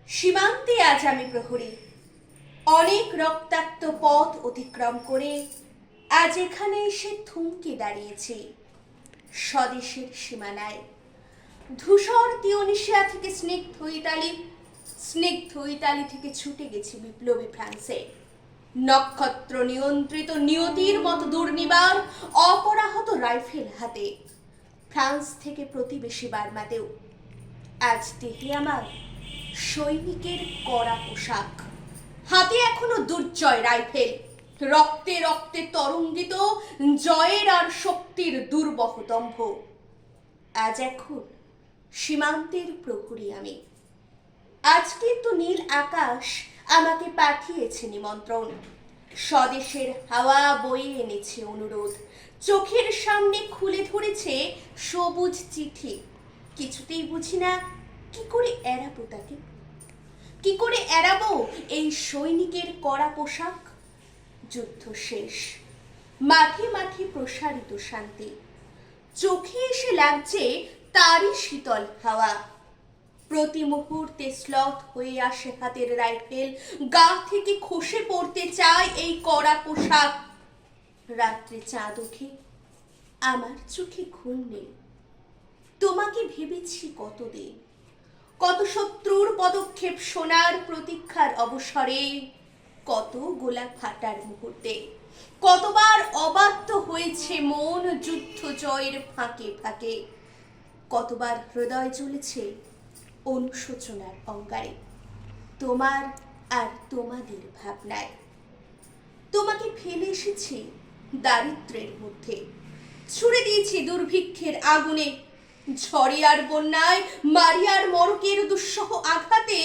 সীমান্তে আজ আমি প্রহরী, অনেক রক্তাক্ত পথ অতিক্রম করে আজ এখানে এসে থমকে দাঁড়িয়েছি স্বদেশের সীমানায়। ধূসর তিউনিসিয়া থেকে স্নিগ্ধ ইতালি থেকে ছুটে গেছি বিপ্লবী ফ্রান্সে। নক্ষত্র নিয়ন্ত্রিত নিয়তির মতো দুর্নিবার অপরাহত রাইফেল হাতে ফ্রান্স থেকে প্রতিবেশী বার্মাতেও আজ দেহে আমার সৈনিকের কড়া পোশাক, হাতে এখনো দুর্জয় রাইফেল, রক্তে রক্তে তরঙ্গিত জয়ের আর শক্তির দুর্বহ দম্ভ। আজ এখন সীমান্তের প্রহরী আমি। আজ কিন্তু নীল আকাশ আমাকে পাঠিয়েছে নিমন্ত্রণ, স্বদেশের হাওয়া বয়ে এনেছে অনুরোধ, চোখের সামনে খুলে ধরেছে সবুজ চিঠি। কিছুতেই বুঝি না কি করে এড়াবো তাকে, কি করে এড়াবো এই সৈনিকের কড়া পোশাক। যুদ্ধ শেষ, মাঠে মাঠে প্রসারিত শান্তি, চোখে এসে লাগছে তারই শীতল হাওয়া। প্রতি মুহূর্তে স্লথ হয়ে আসে হাতের রাইফেল, গা থেকে খসে পড়তে চায় এই কড়া পোশাক। রাত্রে চাঁদ ওঠে, আমার চোখে ঘুম নেই। তোমাকে ভেবেছি কতদিন, কত শত্রুর পদক্ষেপ শোনার প্রতীক্ষার অবসরে, কত গোলা ফাটার মুহূর্তে, কতবার অবাধ্য হয়েছে মন যুদ্ধ জয়ের ফাঁকে ফাঁকে, কতবার হৃদয় জ্বলেছে অনুশোচনার অঙ্গারে তোমার আর তোমাদের ভাবনায়। তোমাকে ফেলে এসেছি দারিদ্র্যের মধ্যে, ছুড়ে দিয়েছি দুর্ভিক্ষের আগুনে, ঝড়ে আর বন্যায়, মারিয়ার মরকের দুঃসহ আঘাতে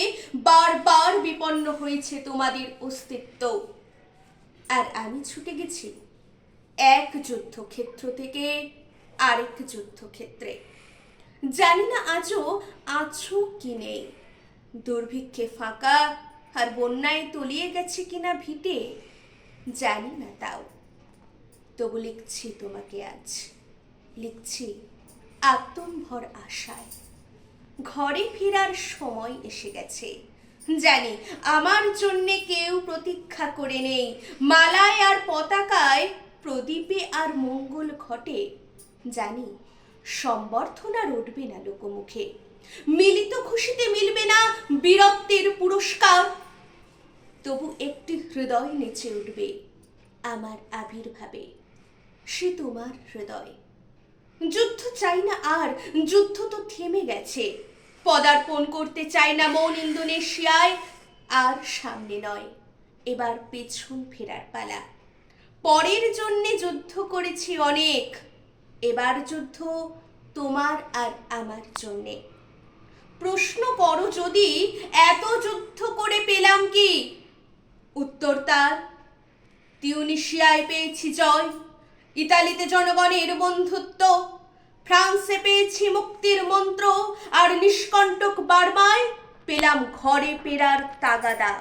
বারবার বিপন্ন হয়েছে তোমাদের অস্তিত্ব। আর আমি ছুটে গেছি এক যুদ্ধক্ষেত্র থেকে আরেক যুদ্ধক্ষেত্রে। জানি না আজও আছো কি নেই, দুর্ভিক্ষে ফাঁকা আর বন্যায় তলিয়ে গেছে কিনা ভিটে, জানি না তাও। তবু লিখছি তোমাকে আজ, লিখছি আত্মম্ভর আশায়। ঘরে ফেরার সময় এসে গেছে, জানি আমার জন্যে কেউ প্রতীক্ষা করে নেই। মালায় আর পতাকায়, প্রদীপে আর মঙ্গল ঘটে, জানি সম্বর্ধনা উঠবে না লোকমুখে, মিলিত খুশিতে মিলবে না বীরত্বের পুরস্কার। তবু একটি হৃদয় নেচে উঠবে আমার আবির্ভাবে, সে তোমার হৃদয়। যুদ্ধ চাই না আর, যুদ্ধ তো থেমে গেছে। পদার্পণ করতে চাই না মন ইন্দোনেশিয়ায়, আর সামনে নয়, এবার পেছন ফেরার পালা। পরের জন্যে যুদ্ধ করেছি অনেক, এবার যুদ্ধ তোমার আর আমার জন্যে। প্রশ্ন করো যদি এত যুদ্ধ করে পেলাম কি, উত্তর তার তিউনিসিয়ায় পেয়েছি জয়, ইতালিতে জনগণের বন্ধুত্ব, ফ্রান্সে পেয়েছি মুক্তির মন্ত্র, আর নিষ্কণ্টক বার্মায় পেলাম ঘরে ফেরার তাগাদা।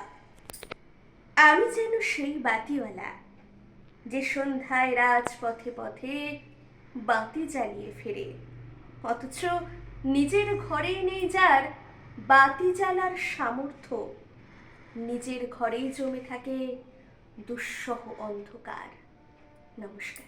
আমি যেন সেই বাতিওয়ালা যে সন্ধ্যায় রাজপথে পথে বাতি জ্বালিয়ে ফেরে, অথচ নিজের ঘরেই নেই যার বাতি জ্বালার সামর্থ্য। নিজের ঘরেই জমে থাকে দুঃসহ অন্ধকার। নমস্কার।